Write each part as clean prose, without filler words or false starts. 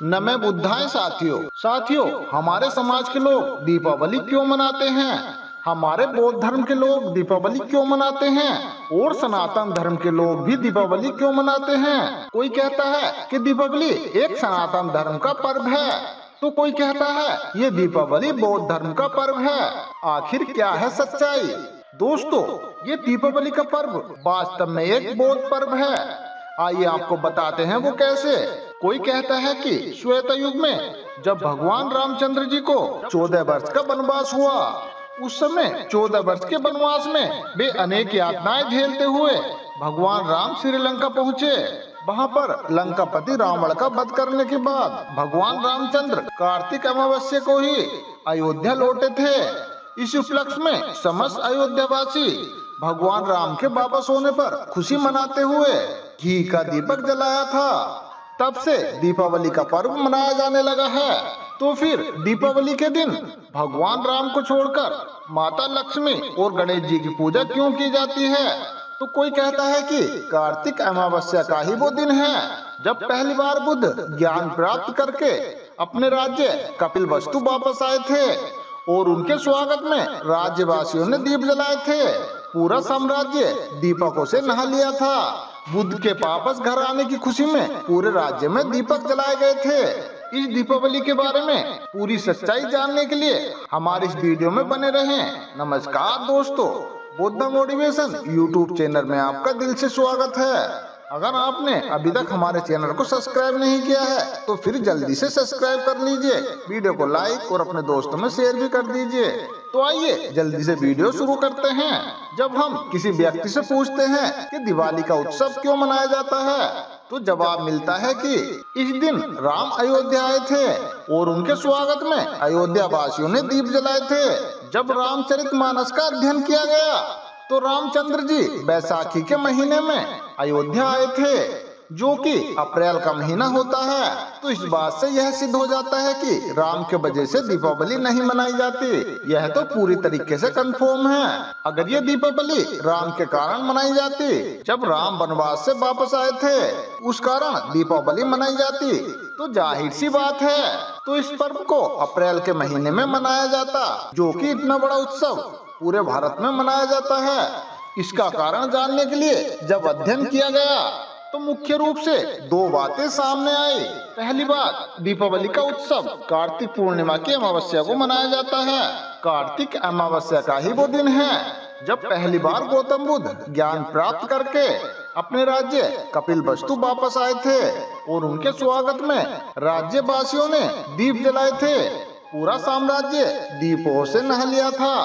नमः बुद्धाय साथियों हमारे समाज के लोग दीपावली क्यों मनाते हैं? हमारे बौद्ध धर्म के लोग दीपावली क्यों मनाते हैं? और सनातन धर्म के लोग भी दीपावली क्यों मनाते हैं? कोई कहता है कि दीपावली एक सनातन धर्म का पर्व है, तो कोई कहता है ये दीपावली बौद्ध धर्म का पर्व है। आखिर क्या है सच्चाई? दोस्तों, ये दीपावली का पर्व वास्तव में एक बौद्ध पर्व है। आइए आपको बताते हैं वो कैसे। कोई कहता है कि श्वेत युग में जब भगवान रामचंद्र जी को 14 वर्ष का वनवास हुआ, उस समय 14 वर्ष के वनवास में वे अनेक यातनाएं झेलते हुए भगवान राम श्रीलंका पहुँचे। वहाँ पर लंकापति रावण का वध करने के बाद भगवान रामचंद्र कार्तिक अमावस्या को ही अयोध्या लौटे थे। इस उपलक्ष्य में समस्त अयोध्यावासी भगवान राम के वापस होने पर खुशी मनाते हुए घी का दीपक जलाया था। तब से दीपावली का पर्व मनाया जाने लगा है। तो फिर दीपावली के दिन भगवान राम को छोड़कर माता लक्ष्मी और गणेश जी की पूजा क्यों की जाती है? तो कोई कहता है कि कार्तिक अमावस्या का ही वो दिन है जब पहली बार बुद्ध ज्ञान प्राप्त करके अपने राज्य कपिलवस्तु वापस आए थे और उनके स्वागत में राज्यवासियों ने दीप जलाए थे। पूरा साम्राज्य दीपकों से नहा लिया था। बुद्ध के वापस घर आने की खुशी में पूरे राज्य में दीपक जलाए गए थे। इस दीपावली के बारे में पूरी सच्चाई जानने के लिए हमारे इस वीडियो में बने रहें। नमस्कार दोस्तों, बुद्ध मोटिवेशन यूट्यूब चैनल में आपका दिल से स्वागत है। अगर आपने अभी तक हमारे चैनल को सब्सक्राइब नहीं किया है तो फिर जल्दी से सब्सक्राइब कर लीजिए, वीडियो को लाइक और अपने दोस्तों में शेयर भी कर दीजिए। तो आइए जल्दी से वीडियो शुरू करते हैं। जब हम किसी व्यक्ति से पूछते हैं कि दिवाली का उत्सव क्यों मनाया जाता है, तो जवाब मिलता है कि इस दिन राम अयोध्या आए थे और उनके स्वागत में अयोध्या वासियों ने दीप जलाए थे। जब रामचरितमानस का अध्ययन किया गया तो रामचंद्र जी बैसाखी के महीने में अयोध्या आए थे, जो कि अप्रैल का महीना होता है। तो इस बात से यह सिद्ध हो जाता है कि राम के वजह से दीपावली नहीं मनाई जाती। यह तो पूरी तरीके से कंफर्म है। अगर ये दीपावली राम के कारण मनाई जाती, जब राम वनवास से वापस आए थे उस कारण दीपावली मनाई जाती, तो जाहिर सी बात है तो इस पर्व को अप्रैल के महीने में मनाया जाता, जो कि इतना बड़ा उत्सव पूरे भारत में मनाया जाता है। इसका कारण जानने के लिए जब अध्ययन किया गया तो मुख्य रूप से दो बातें सामने आई। पहली बात, दीपावली का उत्सव कार्तिक पूर्णिमा की अमावस्या को मनाया जाता है। कार्तिक अमावस्या का ही वो दिन है जब पहली बार गौतम बुद्ध ज्ञान प्राप्त करके अपने राज्य कपिलवस्तु वापस आए थे और उनके स्वागत में राज्यवासियों ने दीप जलाए थे। पूरा साम्राज्य दीपों से नहा लिया था।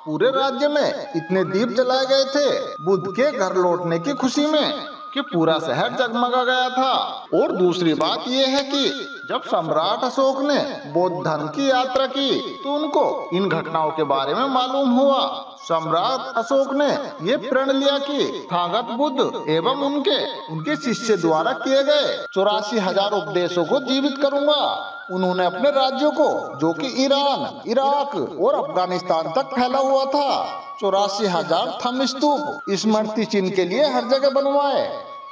पूरे राज्य में इतने दीप जलाए गए थे बुद्ध के घर लौटने की खुशी में कि पूरा शहर जगमगा गया था। और दूसरी बात यह है कि जब सम्राट अशोक ने बौद्ध धर्म की यात्रा की तो उनको इन घटनाओं के बारे में मालूम हुआ। सम्राट अशोक ने ये प्रण लिया कि थागत बुद्ध एवं उनके शिष्य द्वारा किए गए 84,000 उपदेशों को जीवित करूंगा। उन्होंने अपने राज्यों को, जो कि ईरान, इराक और अफगानिस्तान तक फैला हुआ था, 84,000 थंब स्तूप स्मृति चिन्ह के लिए हर जगह बनवाए।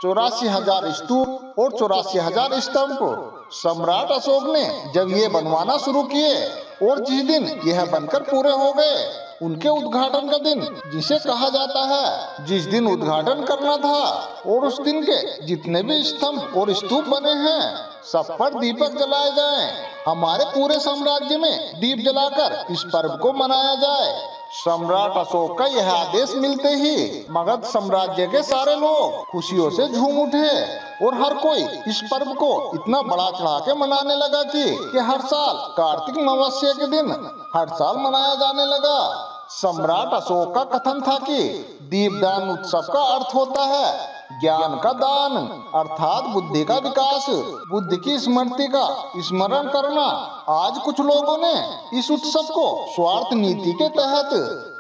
84,000 स्तूप और 84,000 स्तंभ सम्राट अशोक ने जब ये बनवाना शुरू किए और जिस दिन यह बनकर पूरे हो गए, उनके उद्घाटन का दिन जिसे कहा जाता है, जिस दिन उद्घाटन करना था और उस दिन के जितने भी स्तंभ और स्तूप बने हैं सब पर दीपक जलाए जाएं। हमारे पूरे साम्राज्य में दीप जलाकर इस पर्व को मनाया जाए। सम्राट अशोक का यह आदेश मिलते ही मगध साम्राज्य के सारे लोग खुशियों से झूम उठे और हर कोई इस पर्व को इतना बड़ा चढ़ा के मनाने लगा कि हर साल कार्तिक अमावस्या के दिन हर साल मनाया जाने लगा। सम्राट अशोक का कथन था कि दीपदान उत्सव का अर्थ होता है ज्ञान का दान, अर्थात बुद्धि का विकास, बुद्ध की स्मृति का स्मरण करना। आज कुछ लोगों ने इस उत्सव को स्वार्थ नीति के तहत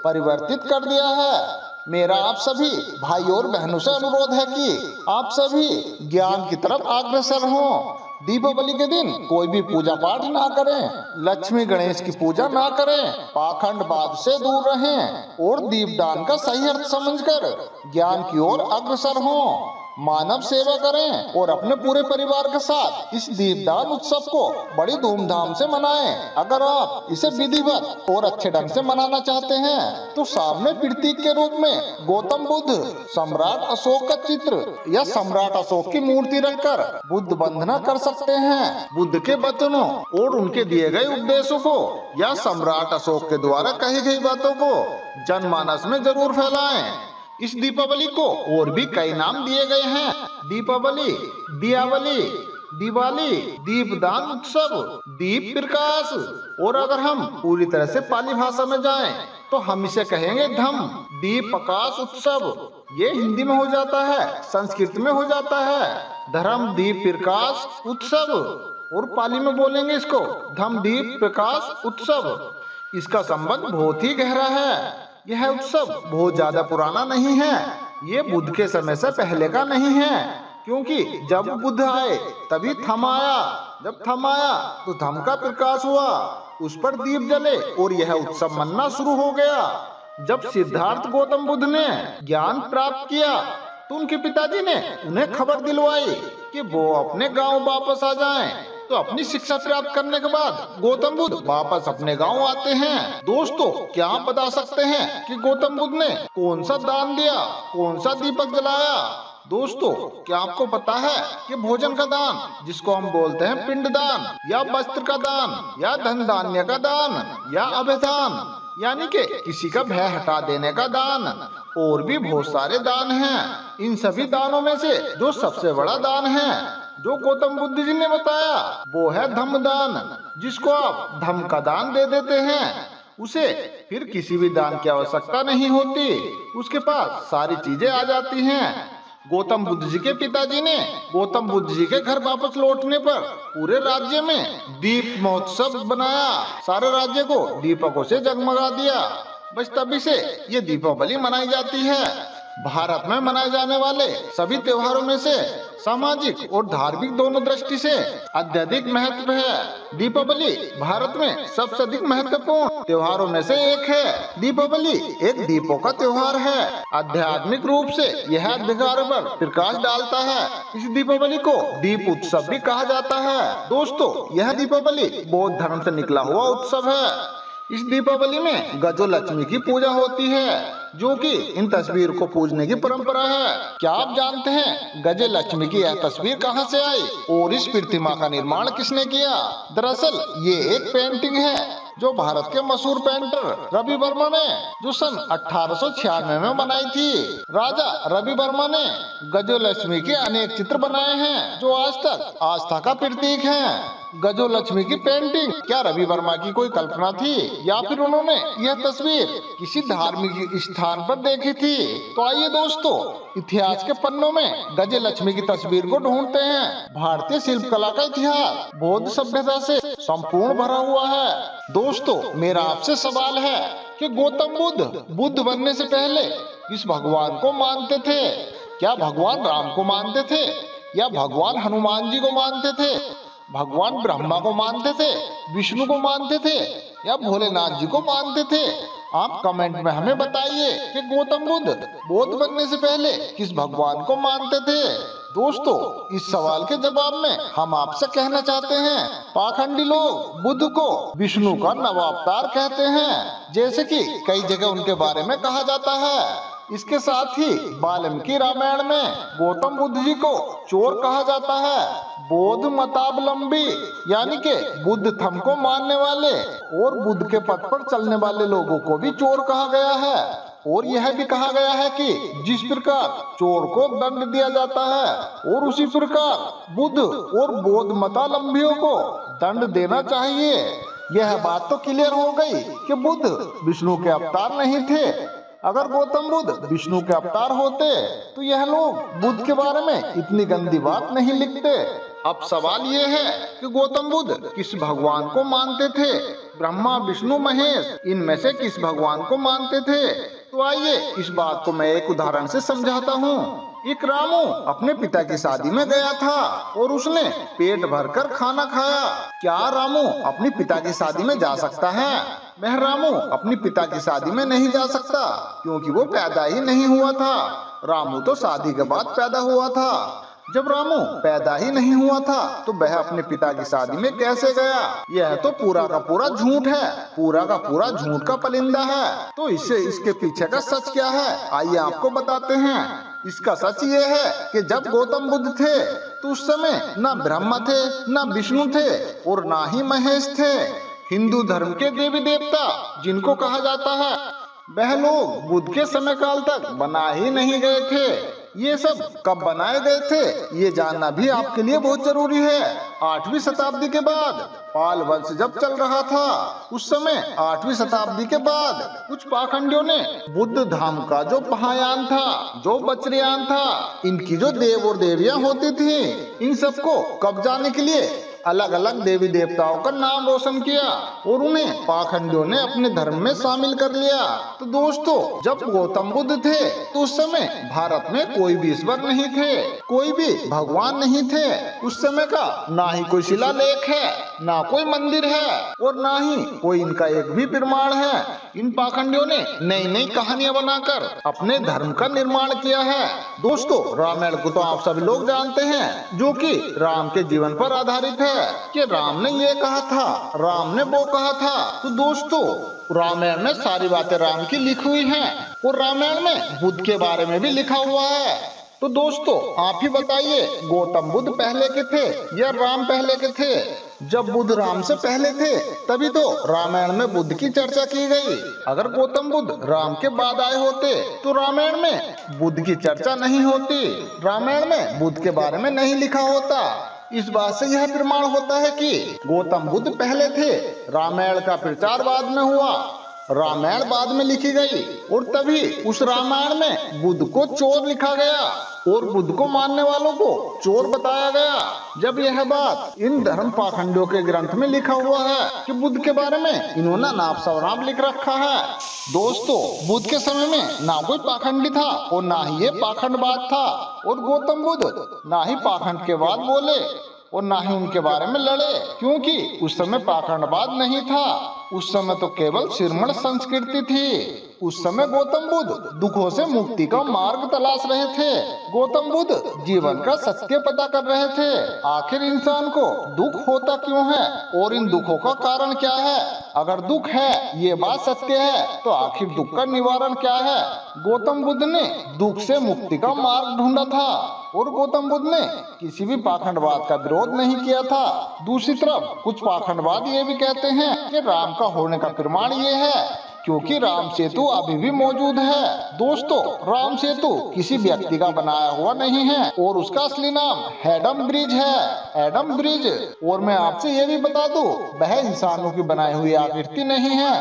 परिवर्तित कर दिया है। मेरा आप सभी भाई और बहनों से अनुरोध है कि आप सभी ज्ञान की तरफ अग्रसर हों। दीपावली के दिन कोई भी पूजा पाठ ना करें, लक्ष्मी गणेश की पूजा ना करें, पाखंडवाद से दूर रहें और दीपदान का सही अर्थ समझकर ज्ञान की ओर अग्रसर हों। मानव सेवा करें और अपने पूरे परिवार के साथ इस दीपदान उत्सव को बड़ी धूमधाम से मनाएं। अगर आप इसे विधिवत और अच्छे ढंग से मनाना चाहते हैं तो सामने प्रतीक के रूप में गौतम बुद्ध, सम्राट अशोक का चित्र या सम्राट अशोक की मूर्ति रखकर बुद्ध वंदना कर सकते हैं। बुद्ध के वचनों और उनके दिए गए उपदेशों को या सम्राट अशोक के द्वारा कही गई बातों को जनमानस में जरूर फैलाएं। इस दीपावली को और भी कई नाम दिए गए हैं। दीपावली, दियावली, दिवाली, दीपदान उत्सव, दीप प्रकाश, और अगर हम पूरी तरह से पाली भाषा में जाएं तो हम इसे कहेंगे धम दीप प्रकाश उत्सव। ये हिंदी में हो जाता है, संस्कृत में हो जाता है धर्म दीप प्रकाश उत्सव, और पाली में बोलेंगे इसको धम दीप प्रकाश उत्सव। इसका संबंध बहुत ही गहरा है। यह उत्सव बहुत ज्यादा पुराना नहीं है। ये बुद्ध के समय से पहले का नहीं है, क्योंकि जब बुद्ध आए तभी थम आया। जब थम आया तो धम का प्रकाश हुआ, उस पर दीप जले और यह उत्सव मनना शुरू हो गया। जब सिद्धार्थ गौतम बुद्ध ने ज्ञान प्राप्त किया तो उनके पिताजी ने उन्हें खबर दिलवाई कि वो अपने गांव वापस आ जाएं। तो अपनी शिक्षा प्राप्त करने के बाद गौतम बुद्ध वापस अपने गांव आते हैं। दोस्तों, क्या आप बता सकते हैं कि गौतम बुद्ध ने कौन सा दान दिया, कौन सा दीपक जलाया? दोस्तों, क्या आपको पता है कि भोजन का दान, जिसको हम बोलते हैं पिंडदान, या वस्त्र का दान, या धन धान्य का दान, या अभयदान, यानी कि किसी का भय हटा देने का दान, और भी बहुत सारे दान हैं। इन सभी दानों में से जो सबसे बड़ा दान है जो गौतम बुद्ध जी ने बताया वो है धम्म दान। जिसको आप धम्म का दान दे देते हैं उसे फिर किसी भी दान की आवश्यकता नहीं होती, उसके पास सारी चीजें आ जाती हैं। गौतम बुद्ध जी के पिताजी ने गौतम बुद्ध जी के घर वापस लौटने पर पूरे राज्य में दीप महोत्सव बनाया, सारे राज्य को दीपकों से जगमगा दिया। बस तभी से ये दीपावली मनाई जाती है। भारत में मनाए जाने वाले सभी त्योहारों में से सामाजिक और धार्मिक दोनों दृष्टि से अत्यधिक महत्व है। दीपावली भारत में सबसे अधिक महत्वपूर्ण त्योहारों में से एक है। दीपावली एक दीपों का त्योहार है। आध्यात्मिक रूप से यह अंधकार पर प्रकाश डालता है। इस दीपावली को दीप उत्सव भी कहा जाता है। दोस्तों, यह दीपावली बौद्ध धर्म से निकला हुआ उत्सव है। इस दीपावली में गजलक्ष्मी की पूजा होती है, जो कि इन तस्वीर को पूजने की परंपरा है। क्या आप जानते हैं गजलक्ष्मी की यह तस्वीर कहां से आई और इस प्रतिमा का निर्माण किसने किया? दरअसल ये एक पेंटिंग है जो भारत के मशहूर पेंटर रवि वर्मा ने जो सन 1896 में बनाई थी। राजा रवि वर्मा ने गजलक्ष्मी के अनेक चित्र बनाए हैं जो आज तक आस्था का प्रतीक हैं। गजलक्ष्मी की पेंटिंग क्या रवि वर्मा की कोई कल्पना थी या फिर उन्होंने यह तस्वीर किसी धार्मिक स्थान पर देखी थी? तो आइए दोस्तों, इतिहास के पन्नों में गजलक्ष्मी की तस्वीर को ढूंढते हैं। भारतीय शिल्पकला का इतिहास बौद्ध सभ्यता से संपूर्ण भरा हुआ है। दोस्तों, मेरा आपसे सवाल है कि गौतम बुद्ध बुद्ध बनने से पहले किस भगवान को मानते थे? क्या भगवान राम को मानते थे, या भगवान हनुमान जी को मानते थे, भगवान ब्रह्मा को मानते थे, विष्णु को मानते थे, या भोलेनाथ जी को मानते थे? आप कमेंट में हमें बताइए कि गौतम बुद्ध बौद्ध बनने से पहले किस भगवान को मानते थे। दोस्तों, इस सवाल के जवाब में हम आपसे कहना चाहते हैं, पाखंडी लोग बुद्ध को विष्णु का नवावतार कहते हैं, जैसे कि कई जगह उनके बारे में कहा जाता है। इसके साथ ही वाल्मीकि रामायण में गौतम बुद्ध जी को चोर कहा जाता है। बौद्ध मतावलंबी यानी कि बुद्ध थम को मानने वाले और बुद्ध के पथ पर चलने वाले लोगों को भी चोर कहा गया है। और यह भी कहा गया है कि जिस प्रकार चोर को दंड दिया जाता है और उसी प्रकार बुद्ध और बौद्ध मतावलंबियों को दंड देना चाहिए। यह बात तो क्लियर हो गई कि बुद्ध विष्णु के अवतार नहीं थे। अगर गौतम बुद्ध विष्णु के अवतार होते तो यह लोग बुद्ध के बारे में इतनी गंदी बात नहीं लिखते। अब सवाल ये है कि गौतम बुद्ध किस भगवान को मानते थे? ब्रह्मा, विष्णु, महेश, इनमें से किस भगवान को मानते थे? तो आइए इस बात को मैं एक उदाहरण से समझाता हूँ। एक रामू अपने पिता की शादी में गया था और उसने पेट भरकर खाना खाया। क्या रामू अपनी पिता की शादी में जा सकता है? वह रामू अपनी पिता की शादी में नहीं जा सकता क्योंकि वो पैदा ही नहीं हुआ था। रामू तो शादी के बाद पैदा हुआ था। जब रामू पैदा ही नहीं हुआ था तो वह अपने पिता की शादी में कैसे गया? यह तो पूरा का पूरा झूठ है, पूरा का पूरा झूठ का पलिंदा है। तो इसके पीछे का सच क्या है, आइए आपको बताते हैं। इसका सच ये है कि जब गौतम बुद्ध थे तो उस समय न ब्रह्मा थे, न विष्णु थे और न ही महेश थे। हिंदू धर्म के देवी देवता जिनको कहा जाता है वह लोग बुद्ध के समय काल तक बना ही नहीं गए थे। ये सब कब बनाए गए थे ये जानना भी आपके लिए बहुत जरूरी है। 8वीं शताब्दी के बाद पाल वंश जब चल रहा था उस समय 8वीं शताब्दी के बाद कुछ पाखंडियों ने बुद्ध धाम का जो महायान था, जो वज्रयान था, इनकी जो देव और देवियां होती थी, इन सबको कब्जाने के लिए अलग अलग देवी देवताओं का नाम रोशन किया और उन्हें पाखंडियों ने अपने धर्म में शामिल कर लिया। तो दोस्तों, जब गौतम बुद्ध थे तो उस समय भारत में कोई भी ईश्वर नहीं थे, कोई भी भगवान नहीं थे। उस समय का ना ही कोई शिलालेख है, ना कोई मंदिर है और ना ही कोई इनका एक भी प्रमाण है। इन पाखंडियों ने नई नई कहानियां बनाकर अपने धर्म का निर्माण किया है। दोस्तों, रामायण को तो आप सभी लोग जानते हैं, जो कि राम के जीवन पर आधारित है कि राम ने ये कहा था, राम ने वो कहा था। तो दोस्तों, रामायण में सारी बातें राम की लिखी हुई हैं और रामायण में बुद्ध के बारे में भी लिखा हुआ है। तो दोस्तों, आप ही बताइए, गौतम बुद्ध पहले के थे या राम पहले के थे? जब बुद्ध राम से पहले थे तभी तो रामायण में बुद्ध की चर्चा की गई। अगर गौतम बुद्ध राम के बाद आए होते तो रामायण में बुद्ध की चर्चा नहीं होती, रामायण में बुद्ध के बारे में नहीं लिखा होता। इस बात से यह प्रमाण होता है कि गौतम बुद्ध पहले थे, रामायण का प्रचार बाद में हुआ, रामायण बाद में लिखी गई और तभी उस रामायण में बुद्ध को चोर लिखा गया और बुद्ध को मानने वालों को चोर बताया गया। जब यह बात इन धर्म पाखंडियों के ग्रंथ में लिखा हुआ है कि बुद्ध के बारे में इन्होंने नाप सवनाप लिख रखा है। दोस्तों, बुद्ध के समय में ना कोई पाखंडी था और ना ही ये पाखंडवाद था और गौतम बुद्ध ना ही पाखंड के बाद बोले और ना ही उनके बारे में लड़े, क्योंकि उस समय पाखंडवाद नहीं था। उस समय तो केवल श्रमण संस्कृति थी। उस समय गौतम बुद्ध दुखों से मुक्ति का मार्ग तलाश रहे थे। गौतम बुद्ध जीवन का सत्य पता कर रहे थे। आखिर इंसान को दुख होता क्यों है और इन दुखों का कारण क्या है? अगर दुख है, ये बात सत्य है, तो आखिर दुख का निवारण क्या है? गौतम बुद्ध ने दुख से मुक्ति का मार्ग ढूंढा था और गौतम बुद्ध ने किसी भी पाखंडवाद का विरोध नहीं किया था। दूसरी तरफ कुछ पाखंडवाद ये भी कहते हैं कि राम का होने का प्रमाण ये है क्योंकि राम सेतु अभी भी मौजूद है। दोस्तों, राम सेतु किसी व्यक्ति का बनाया हुआ नहीं है और उसका असली नाम एडम ब्रिज है, एडम ब्रिज। और मैं आपसे ये भी बता दूं, वह इंसानों की बनाई हुई आकृति नहीं है,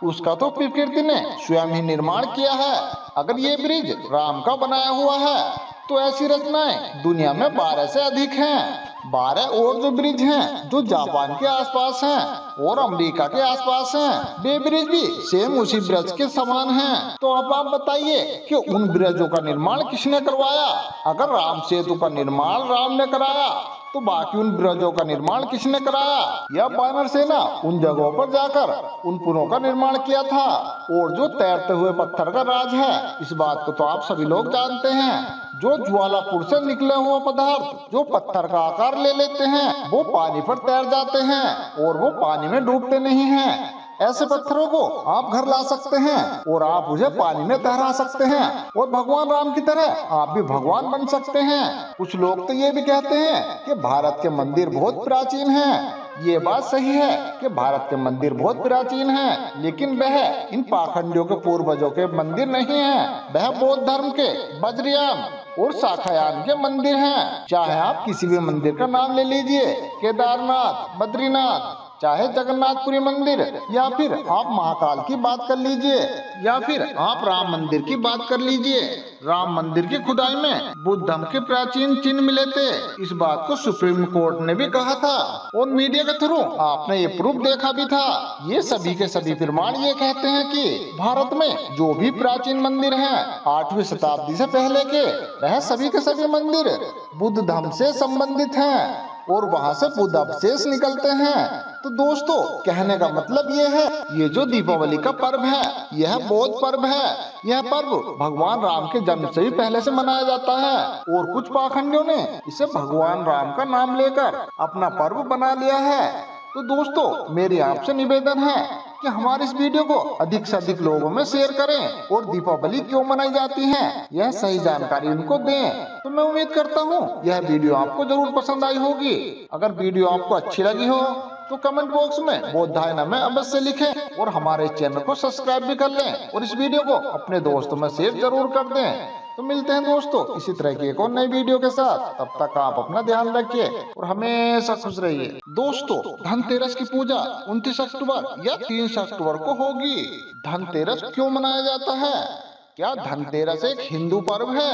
उसका तो प्रकृति ने स्वयं ही निर्माण किया है। अगर ये ब्रिज राम का बनाया हुआ है तो ऐसी रचनाएं दुनिया में 12 से अधिक हैं। 12 और जो ब्रिज हैं जो जापान के आसपास हैं और अमेरिका के आसपास हैं, वे ब्रिज भी सेम उसी ब्रिज के समान हैं। तो अब आप बताइए कि उन ब्रिजों का निर्माण किसने करवाया? अगर राम सेतु का निर्माण राम ने कराया तो बाकी उन ब्रिजों का निर्माण किसने कराया? या वानर सेना उन जगहों पर जाकर उन पुलों का निर्माण किया था? और जो तैरते हुए पत्थर का राज है, इस बात को तो आप सभी लोग जानते हैं। जो ज्वालापुर से निकले हुए पदार्थ जो पत्थर का आकार ले लेते हैं, वो पानी पर तैर जाते हैं और वो पानी में डूबते नहीं हैं। ऐसे पत्थरों को आप घर ला सकते हैं और आप उसे पानी में तैरा सकते हैं और भगवान राम की तरह आप भी भगवान बन सकते हैं। कुछ लोग तो ये भी कहते हैं कि भारत के मंदिर बहुत प्राचीन हैं। ये बात सही है कि भारत के मंदिर बहुत प्राचीन हैं, लेकिन वह इन पाखंडियों के पूर्वजों के मंदिर नहीं हैं। वह बौद्ध धर्म के वज्रयान और शाखायान के मंदिर हैं। चाहे आप किसी भी मंदिर का नाम ले लीजिए, केदारनाथ, बद्रीनाथ, चाहे जगन्नाथपुरी मंदिर, या फिर आप महाकाल की बात कर लीजिए, या फिर आप राम मंदिर की बात कर लीजिए। राम मंदिर की खुदाई में बुद्ध धर्म के प्राचीन चिन्ह मिले थे। इस बात को सुप्रीम कोर्ट ने भी कहा था और मीडिया के थ्रू आपने ये प्रूफ देखा भी था। ये सभी के सभी प्रमाण ये कहते हैं कि भारत में जो भी प्राचीन मंदिर हैं 8वीं शताब्दी से पहले के, वह सभी के सभी मंदिर बुद्ध धर्म से संबंधित हैं और वहाँ से बुद्ध अवशेष निकलते हैं। तो दोस्तों, कहने का मतलब ये है, ये जो दीपावली का पर्व है यह बौद्ध पर्व है। यह पर्व भगवान राम के जन्म से भी पहले से मनाया जाता है और कुछ पाखंडियों ने इसे भगवान राम का नाम लेकर अपना पर्व बना लिया है। तो दोस्तों, मेरी आपसे निवेदन है कि हमारे इस वीडियो को अधिक से अधिक लोगों में शेयर करें और दीपावली क्यों मनाई जाती है यह सही जानकारी उनको दें। तो मैं उम्मीद करता हूँ यह वीडियो आपको जरूर पसंद आई होगी। अगर वीडियो आपको अच्छी लगी हो तो कमेंट बॉक्स में बौद्धायना में अवश्य लिखें और हमारे चैनल को सब्सक्राइब भी कर लें और इस वीडियो को अपने दोस्तों में शेयर जरूर कर दें। तो मिलते हैं दोस्तों इसी तरह की एक और नई वीडियो के साथ। तब तक आप अपना ध्यान रखिए और हमेशा खुश रहिए। दोस्तों, धनतेरस की पूजा 29 अक्टूबर या 30 अक्टूबर को होगी। धनतेरस क्यों मनाया जाता है? क्या धनतेरस एक हिंदू पर्व है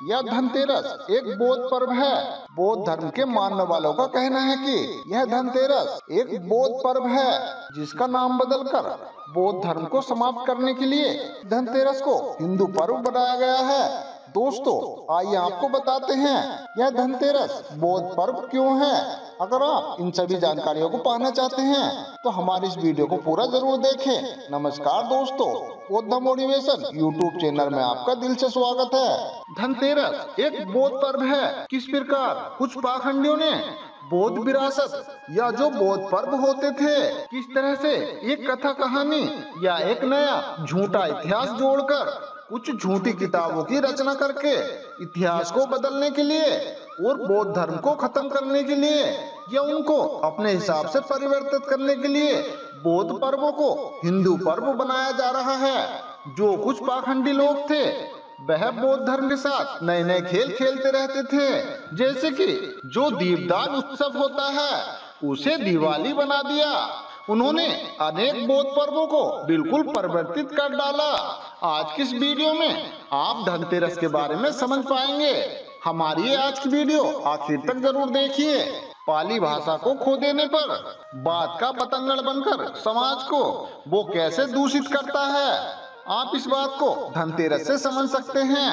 या धनतेरस एक बौद्ध पर्व है? बौद्ध धर्म के मानने वालों का कहना है कि यह धनतेरस एक बौद्ध पर्व है जिसका नाम बदलकर बौद्ध धर्म को समाप्त करने के लिए धनतेरस को हिंदू पर्व बनाया गया है। दोस्तों, आइए आपको बताते हैं यह धनतेरस बौद्ध पर्व क्यों है। अगर आप इन सभी जानकारियों को पाना चाहते हैं तो हमारी इस वीडियो को पूरा जरूर देखें। नमस्कार दोस्तों, बौद्ध मोटिवेशन यूट्यूब चैनल में आपका दिल से स्वागत है। धनतेरस एक बौद्ध पर्व है। किस प्रकार कुछ पाखंडियों ने बौद्ध विरासत या जो बौद्ध पर्व होते थे, किस तरह से एक कथा कहानी या एक नया झूठा इतिहास जोड़कर कुछ झूठी किताबों की रचना करके इतिहास को बदलने के लिए और बौद्ध धर्म को खत्म करने के लिए या उनको अपने हिसाब से परिवर्तित करने के लिए बौद्ध पर्वों को हिंदू पर्व बनाया जा रहा है। जो कुछ पाखंडी लोग थे वह बौद्ध धर्म के साथ नए नए खेल खेलते रहते थे, जैसे कि जो दीपदान उत्सव होता है उसे दिवाली बना दिया। उन्होंने अनेक बौद्ध पर्वों को बिल्कुल परिवर्तित कर डाला। आज की इस वीडियो में आप धनतेरस के बारे में समझ पाएंगे। हमारी आज की वीडियो आखिर तक जरूर देखिए। पाली भाषा को खो देने पर बात का बतंगड़ बनकर समाज को वो कैसे दूषित करता है, आप इस बात को धनतेरस से समझ सकते हैं।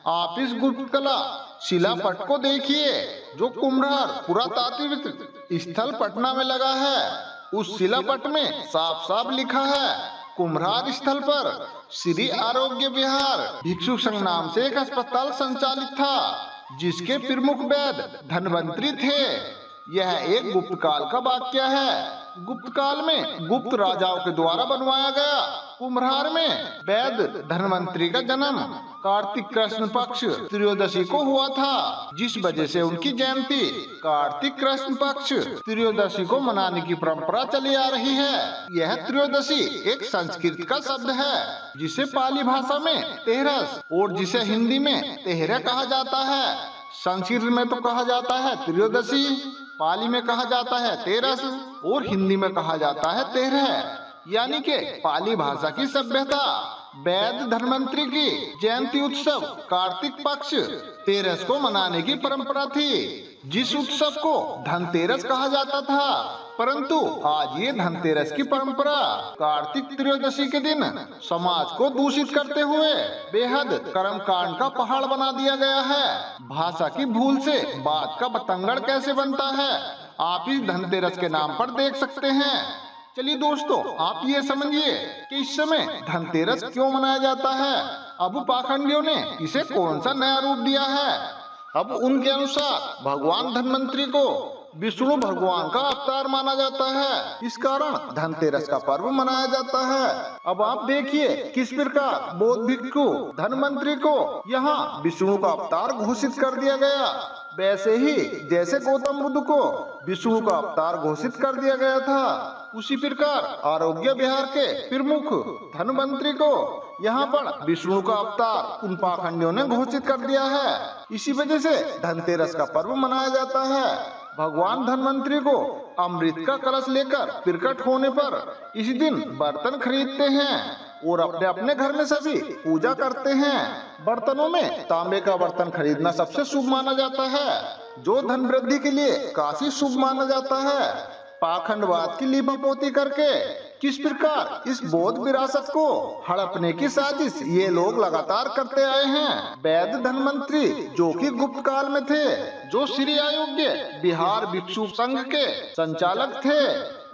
आप इस गुप्त कला शिलापट को देखिए जो कुम्हरार पुरातात्विक स्थल पटना में लगा है। उस शिलापट में साफ साफ लिखा है, कुम्हरार स्थल पर श्री आरोग्य विहार भिक्षु संघ नाम से एक अस्पताल संचालित था जिसके प्रमुख वैद्य धन्वंतरी थे। यह एक गुप्त काल का वाक्य है। गुप्त काल में गुप्त राजाओं के द्वारा बनवाया गया कुम्हरार में वैद्य धन्वंतरी का जन्म कार्तिक कृष्ण पक्ष त्रयोदशी को हुआ था, जिस वजह से उनकी जयंती कार्तिक कृष्ण पक्ष त्रयोदशी को मनाने की परंपरा चली आ रही है। यह त्रयोदशी एक संस्कृत का शब्द है जिसे पाली भाषा में तेरस और जिसे हिंदी में तेहरा कहा जाता है। संस्कृत में तो कहा जाता है त्रयोदशी, पाली में कहा जाता है तेरस और हिंदी में कहा जाता है तेरह। यानी के पाली भाषा की सभ्यता वैद्य धन्वंतरी की जयंती उत्सव कार्तिक पक्ष तेरस को मनाने की परंपरा थी, जिस उत्सव को धनतेरस कहा जाता था। परंतु आज ये धनतेरस की परंपरा कार्तिक त्रयोदशी के दिन समाज को दूषित करते हुए बेहद कर्मकांड का पहाड़ बना दिया गया है। भाषा की भूल से बात का बतंगड़ कैसे बनता है आप इस धनतेरस के नाम पर देख सकते हैं। चलिए दोस्तों, आप ये समझिए कि इस समय धनतेरस क्यों मनाया जाता है। अब पाखंडियों ने इसे कौन सा नया रूप दिया है। अब उनके अनुसार भगवान धन्वंतरी को विष्णु भगवान का अवतार माना जाता है, इस कारण धनतेरस का पर्व मनाया जाता है। अब आप देखिए किस प्रकार बौद्ध भिक्षु धन्वंतरी को यहाँ विष्णु का अवतार घोषित कर दिया गया, वैसे ही जैसे गौतम बुद्ध को विष्णु का अवतार घोषित कर दिया गया था, उसी प्रकार आरोग्य विहार के प्रमुख धन्वंतरी को यहाँ पर विष्णु का अवतार उन पाखंडियों ने घोषित कर दिया है। इसी वजह से धनतेरस का पर्व मनाया जाता है। भगवान धन्वंतरी को अमृत का कलश लेकर प्रकट होने पर इस दिन बर्तन खरीदते हैं और अपने अपने घर में सभी पूजा करते हैं। बर्तनों में तांबे का बर्तन खरीदना सबसे शुभ माना जाता है, जो धन वृद्धि के लिए काफी शुभ माना जाता है। पाखंडवाद की लीपापोती करके किस प्रकार इस बौद्ध विरासत को हड़पने की साजिश ये लोग लगातार करते आए हैं। वैद्य धनवंतरी जो कि गुप्त काल में थे, जो श्री अयोग्य बिहार भिक्षु संघ के संचालक थे,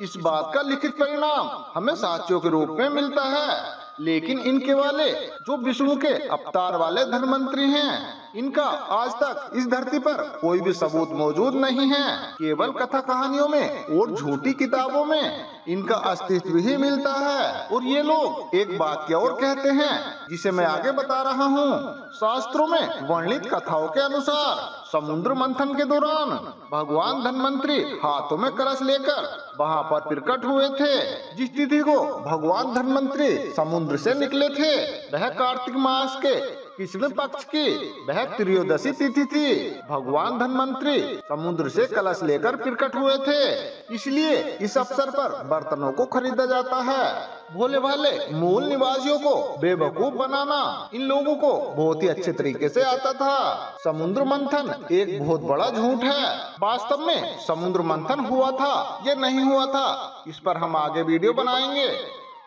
इस बात का लिखित परिणाम हमें साक्ष्यों के रूप में मिलता है। लेकिन इनके वाले जो विष्णु के अवतार वाले धनवंतरी हैं, इनका आज तक इस धरती पर कोई भी सबूत मौजूद नहीं है। केवल कथा कहानियों में और झूठी किताबों में इनका अस्तित्व ही मिलता है। और ये लोग एक बात क्या और कहते हैं, जिसे मैं आगे बता रहा हूँ। शास्त्रों में वर्णित कथाओं के अनुसार समुद्र मंथन के दौरान भगवान धनवंतरी हाथों में कलश लेकर वहाँ पर प्रकट हुए थे। जिस तिथि को भगवान धनवंतरी समुद्र से निकले थे, वह कार्तिक मास के कृष्ण पक्ष की वह त्रयोदशी तिथि थी। भगवान धनवंतरी समुद्र से कलश लेकर प्रकट हुए थे, इसलिए इस अवसर पर बर्तनों को खरीदा जाता है। भोले भाले मूल निवासियों को बेवकूफ बनाना इन लोगों को बहुत ही अच्छे तरीके से आता था। समुद्र मंथन एक बहुत बड़ा झूठ है। वास्तव में समुद्र मंथन हुआ था या नहीं हुआ था, इस पर हम आगे वीडियो बनाएंगे।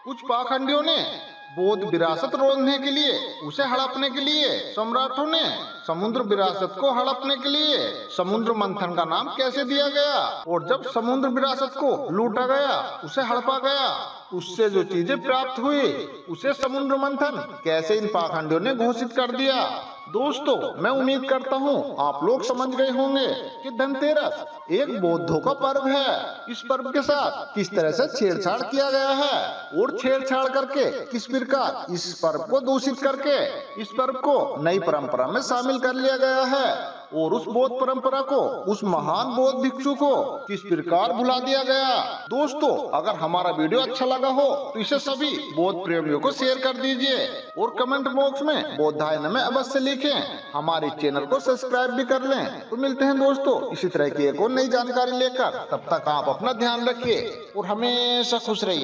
कुछ पाखंडियों ने बौद्ध विरासत रोकने के लिए, उसे हड़पने के लिए सम्राटों ने समुद्र विरासत को हड़पने के लिए समुद्र मंथन का नाम कैसे दिया गया, और जब समुद्र विरासत को लूटा गया, उसे हड़पा गया, उससे जो चीजें प्राप्त हुई उसे समुद्र मंथन कैसे इन पाखंडियों ने घोषित कर दिया। दोस्तों, मैं उम्मीद करता हूँ आप लोग समझ गए होंगे कि धनतेरस एक बौद्धों का पर्व है। इस पर्व के साथ किस तरह से छेड़छाड़ किया गया है और छेड़छाड़ करके किस प्रकार इस पर्व को दूषित करके इस पर्व को नई परंपरा में शामिल कर लिया गया है, और उस बौद्ध परंपरा को, उस महान बौद्ध भिक्षु को किस प्रकार भुला दिया गया। दोस्तों, अगर हमारा वीडियो अच्छा लगा हो तो इसे सभी बौद्ध प्रेमियों को शेयर कर दीजिए और कमेंट बॉक्स में बौद्धायन में अवश्य लिखें। हमारे चैनल को सब्सक्राइब भी कर लें। तो मिलते हैं दोस्तों इसी तरह की एक और नई जानकारी लेकर। तब तक आप अपना ध्यान रखिए और हमेशा खुश रहिए।